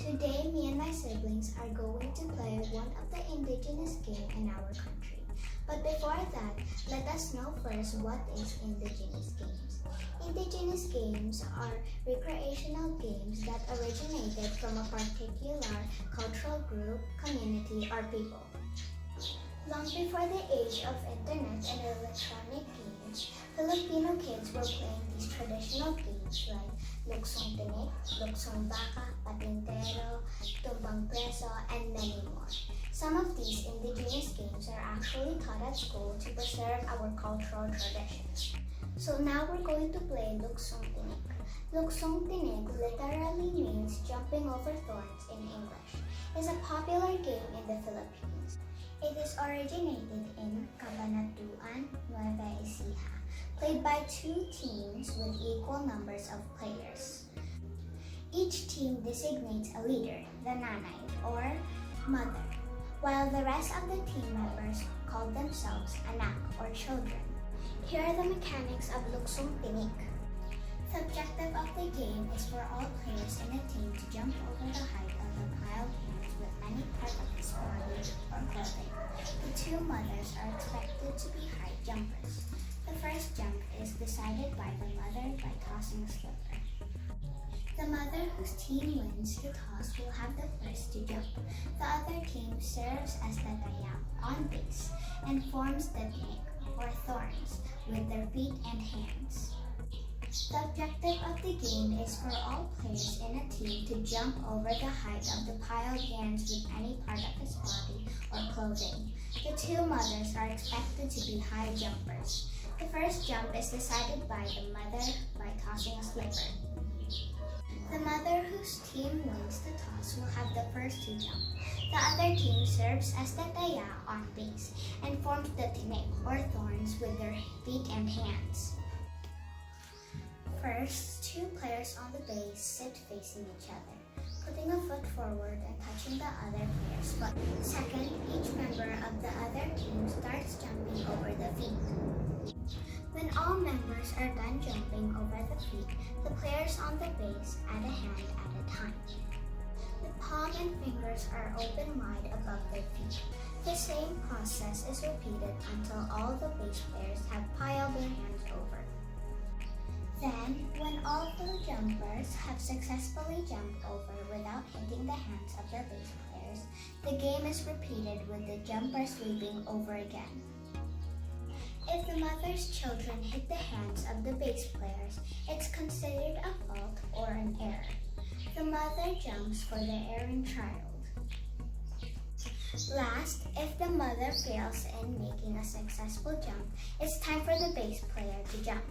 Today, me and my siblings are going to play one of the indigenous games in our country. But before that, let us know first what is indigenous games. Indigenous games are recreational games that originated from a particular cultural group, community, or people. Long before the age of internet and electronic games, Filipino kids were playing these traditional games like luksong tinik, luksong baka, patintero, tumbang preso, and many more. Some of these indigenous games are actually taught at school to preserve our cultural traditions. So now we're going to play luksong tinik. Luksong tinik literally means jumping over thorns in English. It's a popular game in the Philippines. It is originated in Cabanatuan, Nueva Ecija, played by two teams with equal numbers of players. Each team designates a leader, the nanay, or mother, while the rest of the team members call themselves anak, or children. Here are the mechanics of luksong tinik. The objective of the game is for all players in a team to jump over the height of the piled hands with any part of his body or clothing. The two mothers are expected to be high jumpers. The first jump is decided by the mother by tossing a slipper. The mother whose team wins the toss will have the first to jump. The other team serves as the taya on base and forms the tinik, or thorns, with their feet and hands. The objective of the game is for all players in a team to jump over the height of the piled hands with any part of his body or clothing. The two mothers are expected to be high jumpers. The first jump is decided by the mother by tossing a slipper. The mother whose team wins the toss will have the first to jump. The other team serves as the taya on base and forms the tinik, or thorns, with their feet and hands. First, two players on the base sit facing each other, putting a foot forward and touching the other player's foot. Second, each member of the other team starts jumping over the feet. When all members are done jumping over the feet, the players on the base add a hand at a time. The palm and fingers are open wide above their feet. The same process is repeated until all the base players have piled their hands over. Then, when all the jumpers have successfully jumped over without hitting the hands of the base players, the game is repeated with the jumpers leaping over again. If the mother's children hit the hands of the base players, it's considered a fault or an error. The mother jumps for the erring child. Last, if the mother fails in making a successful jump, it's time for the base player to jump.